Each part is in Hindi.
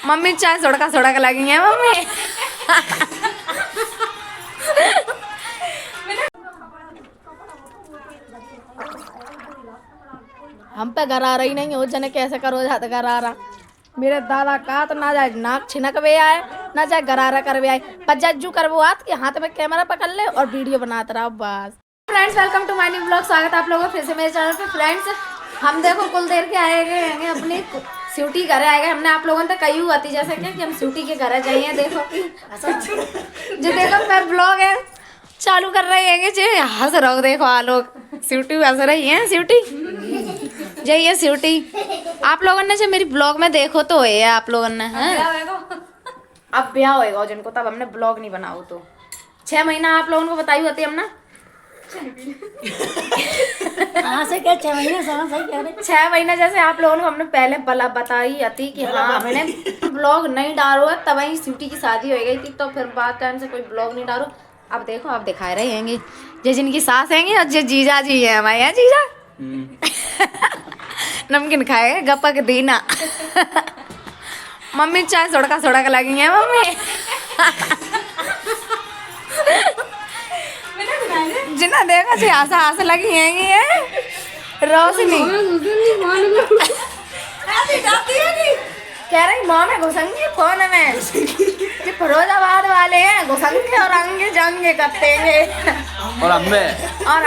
मम्मी चाय सोड़का सोड़क लगी है मम्मी। हम पे घर आ रही नहीं हो जने कैसे करो जाते घर आ रहा मेरे दादा का तो ना जाए नाक छिनक वे आए ना जाए गरारा कर वे आए पज्जू कर वो हाथ के हाथ में कैमरा पकड़ ले और वीडियो बनाता रहा बस। Friends welcome to my new blog. स्वागत है आप लोगों का फिर से मेरे चैनल पे। फ्रेंड्स हम देखो कुल देर के आए गए हैं अपनी स्यूटी घर आए गए। हमने आप लोगों ने कही हुआ थी जैसे कि हम स्यूटी के घर जाइए। देखो कि जो देखो मैं ब्लॉग है चालू कर रहे हैं जो हंस रहो। देखो आ लोग स्यूटी हंस रही है स्यूटी जय ये स्यूटी। आप लोगों ने जो मेरी ब्लॉग में देखो तो है आप लोगों ने हैं अब ब्याह होएगा जिनको तब हमने ब्लॉग नहीं बनाओ तो 6 महीना आप लोगों को बताई होती हमने से क्या 6 महीने सही कह रहे 6 महीना जैसे आप लोगों को हमने पहले बला बताई थी कि हाँ हमने ब्लॉग नहीं डालो है तब ही स्यूटी की शादी हो गई थी तो फिर बाद टाइम से कोई ब्लॉग नहीं डालो। अब देखो आप दिखा रहे हैं जो जिनकी सास हैं और जो जीजा जी है हमारे यहाँ जीजा नमकीन खाए गप्पा के दीना मम्मी चाय सोड़का सोड़क लगी है मम्मी। जिन्ना देखा जी आशा आशा लगी है रोशनी कह रही माँ में घुसेंगे फोन में कि फिरोजाबाद वाले हैं घुसेंगे और अंगे जंगे करते हैं और अम्बे हाँ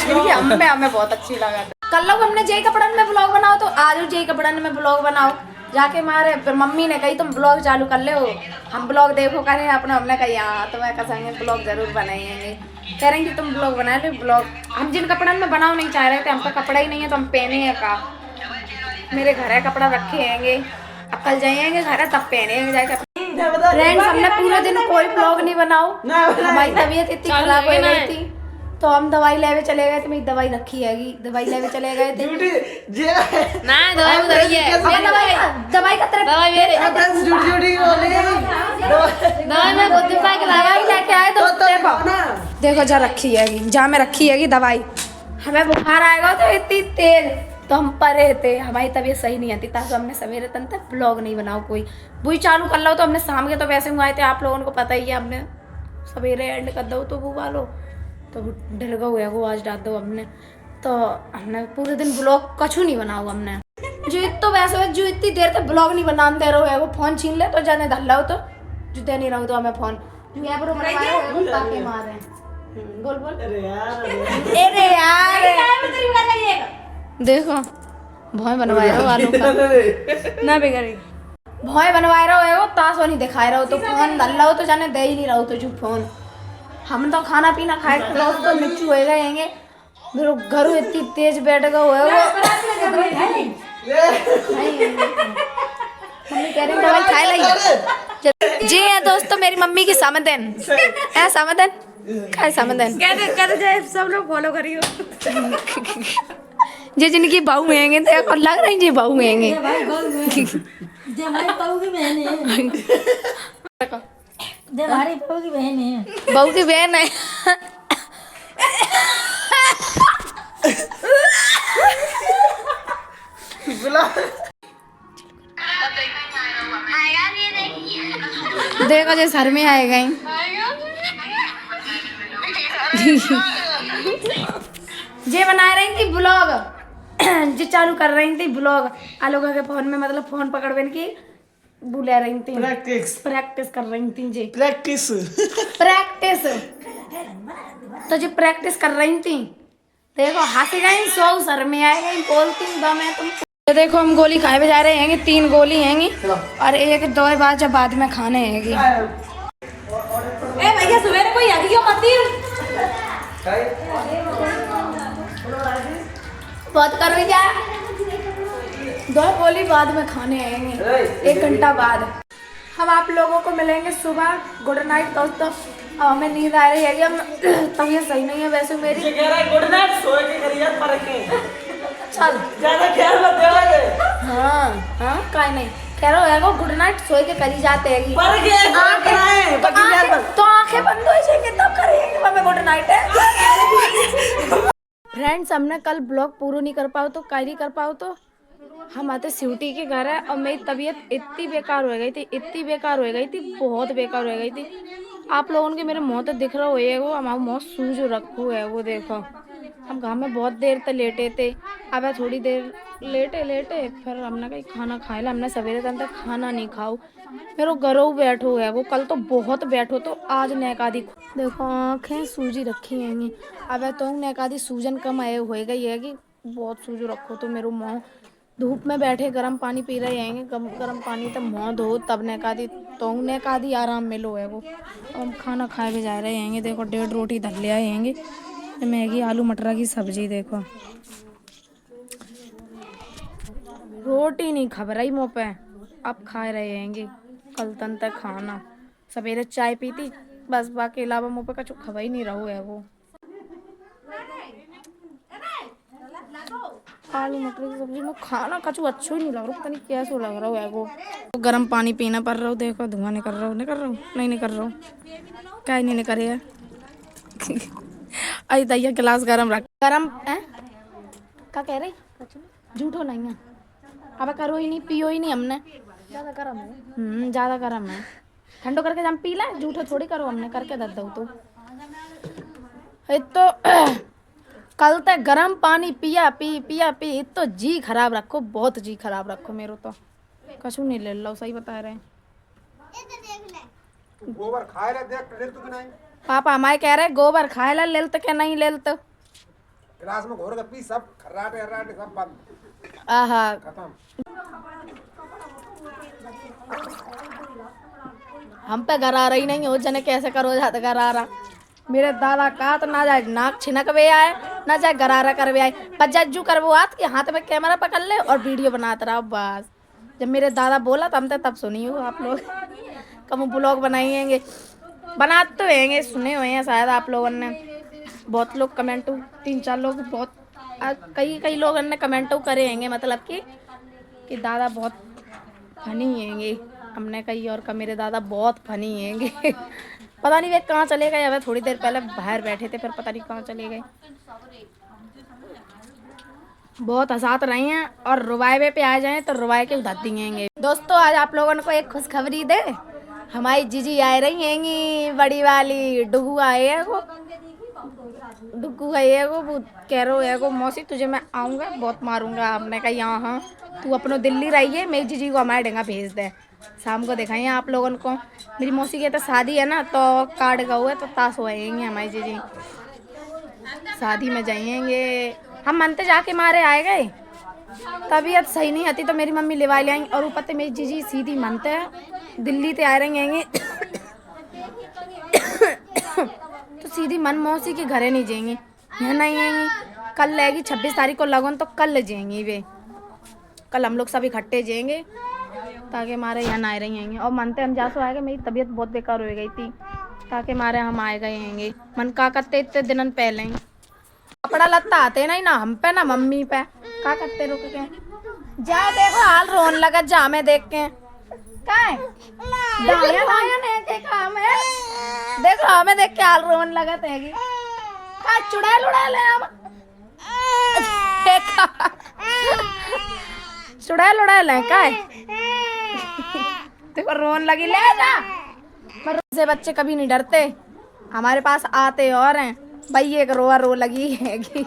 इनकी अम्बे हमें बहुत अच्छी लगा। कल लोग हमने जय कपड़न में ब्लॉग बनाओ तो आज जय कपड़न में ब्लॉग बनाओ जाके मारे फिर मम्मी ने कही तुम ब्लॉग चालू कर ले हो हम ब्लॉग देखो करें अपना हमने कही हाँ तो मैं कसेंगे ब्लॉग जरूर बनाएंगे। कह रहे हैं कि तुम ब्लॉग बना लो ब्लॉग। हम जिन कपड़न में बनाओ नहीं चाह रहे थे हमका कपड़ा ही नहीं है तो हम पहने हैं का मेरे घर है कपड़ा रखे हैंगे अब कल जाएंगे घर तब पहनेंगे जाके। फ्रेंड्स हमने पूरे दिन कोई ब्लॉग नहीं बनाओ हमारी तबीयत इतनी खराब हो गई थी तो हम दवाई लेवे चले गए थे। मेरी दवाई रखी हैगी दवाई लेवे चले गए थे ना दवाई उधर ही है दवाई का तरफ दवाई में बहुत दिमाग के दवाई लेके आए तो देखो जा रखी हैगी जा में रखी हैगी दवाई। हमें बुखार आएगा तो इतनी तेज तो हम परे थे हमारी तबीयत सही नहीं आती ताकि हमने सवेरे तक ब्लॉग नहीं बनाओ कोई वही चालू कर लो तो हमने शाम के तो वैसे हुए आए थे आप लोगों को पता ही है हमने सवेरे एंड कर दो तो वो वालो तो ढल गया वो आज डाल दो हमने तो हमने पूरे दिन ब्लॉग कछू नहीं बनाओ हमने जो तो वैसे जो इतनी देर तक ब्लॉग नहीं बनाते रहो वो फोन छीन ले तो जाने धल लो तो जो दे नहीं रहो तो हमें फोन जो यहाँ पर मारे बोल बोल अरे यार देखो भौय बनवाए रहो आलू का ना बिगड़ी भौय बनवाए रहो वो तासो नहीं दिखाए रहो तो फोन धल रहो तो जाने दे ही नहीं रहो तो जो फोन हम तो खाना पीना खाए लोग तो मिच्चू हो गए मेरे घर इतनी तेज बैठ गए मम्मी कह रही दवाई खाए लगी जी है दोस्तों मेरी मम्मी की समदन है समदन खाए समदन कर जाए सब लोग फॉलो करियो जे जिनकी बहू हैंगे तो लग रही जी बहू हैंगे हमारी बहू की बहन है बहू की बहन है देखो जो सर में आएगा जे बना रही थी ब्लॉग जो चालू कर रही थी ब्लॉग आलोक के फोन में मतलब फोन पकड़वे की बुला रही थी प्रैक्टिस कर रही थी जी प्रैक्टिस तो जो प्रैक्टिस कर रही थी देखो हंस गई सो सर में आए गई बोलती मैं तुम तो देखो हम गोली खाए भी जा रहे हैं 3 गोली हैंगी और 1-2 बाद जब बाद में खाने हैंगी। भैया सवेरे कोई आगे क्यों मत बहुत कर रही जा 2 गोली बाद में खाने आएंगे 1 घंटा बाद। हम आप लोगों को मिलेंगे सुबह। गुड नाइट दोस्तों। अब हमें नींद आ रही है तबीयत सही नहीं है वैसे मेरी गुड नाइट सोए के करिए पर के चल ज्यादा ख्याल मत देवागे हाँ काहे नहीं कह रहा है गुड नाइट सोए के करी जाते हैं पर के तो आंखें बंद हो जाएंगे तब करेंगे हमें गुड नाइट है। फ्रेंड्स हमने कल ब्लॉग पूरा नहीं कर पाओ तो कैरी कर पाओ तो हम आते स्यूटी के घर है और मेरी तबीयत इतनी बेकार हो गई थी, इतनी बेकार हो गई थी, बहुत बेकार हो गई थी। आप लोगों के मेरे मुँह तो दिख रहा हो ये वो हमारा मुँह सूज रखू है वो देखो। हम गाँव में बहुत देर तक लेटे थे। अब थोड़ी देर लेटे फिर हमने कहीं खाना खाए ला। हमने सवेरे तक खाना नहीं खाओ। मेरे घरों बैठो है वो, कल तो बहुत बैठो तो आज नेक आदि देखो आँखें सूजी रखी हैं। अब तो नेक आदि सूजन कम आए हो गई है कि बहुत सूजो रखो तो मेरे मुँह धूप में बैठे गर्म पानी पी रहे हैं, गर्म पानी तब मुँह धो तब नेक आदि आराम मिलो है वो। अब हम खाना खाए भी जा रहे हैं। देखो 1.5 रोटी धर ले आए हैं, मैगी आलू मटर की सब्जी। देखो रोटी नहीं खबर रही मुँह पे, अब खा रहे हैं। कल तन तक खाना सवेरे चाय पीती बस, बाकी अलावा मुँह पे कछु खबर ही नहीं रहो है वो। आलू मटर की सब्जी में खाना कछु अच्छा ही नहीं लग रहा, पता नहीं कैसे लग रहा है वो। गर्म पानी पीना पड़ रहा हो। देखो धुआं निकल रहा हो नहीं निकल रहा हो, क्या नहीं निकल रहा है। अरे दैया गिलास गरम रख, गरम है क्या कह रही, झूठो नहीं है। अब करो ही नहीं, पियो ही नहीं हमने, ज़्यादा गर्म है। ज़्यादा गर्म है, ठंडो करके जम पी ले, झूठो थोड़ी करो हमने करके दे दो तो कल तक गर्म पानी पिया पी तो जी खराब रखो, बहुत जी खराब रखो। मेरो तो कछु नहीं ले लो, सही बता रहे हैं। गोबर खाए ला देख ले तो नहीं, पापा हमारे कह रहे गोबर खाए ला ले तो क्या नहीं ले तो गिलास में घोर के पी, सब खर्राटे सब बंद। आहा खत्म। हम पे घर आ रही नहीं हो जने कैसे करो जाते घर आ रहा। मेरे दादा का तो ना जाए नाक छिनक वे आए, ना जाए गरारा कर वे आए, पज्जू कर वो आत के हाथ में कैमरा पकड़ ले और वीडियो बनाते रहो बस। जब मेरे दादा बोला तो हम तो तब सुनी हो आप लोग। कम ब्लॉग बनाएंगे, बनाते तो होंगे, सुने हुए हैं शायद आप लोगों ने। बहुत लोग कमेंट 3-4 लोग बहुत कई लोगों ने कमेंट करे हैं, मतलब कि दादा बहुत फनी हैंगे। हमने कही और का मेरे दादा बहुत फनी हैंगे। पता नहीं वे कहाँ चले गए, अब थोड़ी देर पहले बाहर बैठे थे फिर पता नहीं कहाँ चले गए। बहुत हंसात रहे हैं और रुबाए पे आ जाएं तो रुबाए के उधार देंगे। दोस्तों आज आप लोगों को एक खुशखबरी दे, हमारी जीजी आ रही हैंगी, बड़ी वाली डुगू आए है वो, डुगू आई है वो कह रहा है वो मौसी तुझे मैं आऊँगा बहुत मारूंगा। हमने कहा यहाँ तू अपनो दिल्ली रही है, मेरी जीजी को हमारे डेंगा भेज दे, शाम को दिखाइए आप लोगों को। मेरी मौसी की तो शादी है ना, तो कार्ड का हुआ तो ताश होएंगे हमारी जीजी, शादी में जाएंगे। हम मनते जाके मारे आए गए, तबीयत सही नहीं आती तो मेरी मम्मी लेवा ले आई, और ऊपर से मेरी जीजी सीधी मनते है दिल्ली से आ रही हैं तो सीधी मन मौसी के घरे नहीं जाएंगी, यहाँ नहीं आएंगी। कल लेगी 26 तारीख को लगन, तो कल ले जाएंगी वे, कल हम लोग सब इकट्ठे जाएंगे ताकि हमारे यहाँ आए रही हैं। और मनते हम जासो आएगा, मेरी तबीयत बहुत बेकार हो गई थी ताकि हमारे हम आए गए हैं। मन का करते इतने दिन पहले ही कपड़ा लत्ता आते नहीं ना हम पे ना मम्मी पे, क्या करते रुक के जा देखो हाल रोन लगा जा में देख के देखो हमें देख के हाल रोन लगा तेगी चुड़ैल उड़ैल है हम चुड़ैल उड़ैल है क्या देखो रोन लगी ले जा। पर से बच्चे कभी नहीं डरते, हमारे पास आते और हैं भाई, एक रो लगी हैगी।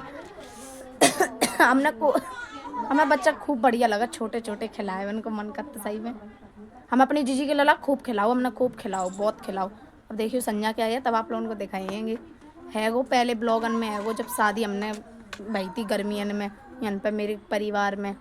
हमें बच्चा खूब बढ़िया लगा, छोटे छोटे खिलाए उनको मन करता सही में। हम अपनी जीजी के लला खूब खिलाओ, हमने खूब खिलाओ, बहुत खिलाओ। और देखियो संज्ञा क्या है तब आप लोगों को दिखाएंगे। है वो पहले ब्लॉगन में है वो, जब शादी हमने भाई थी गर्मियन में यहाँ पे मेरे परिवार में।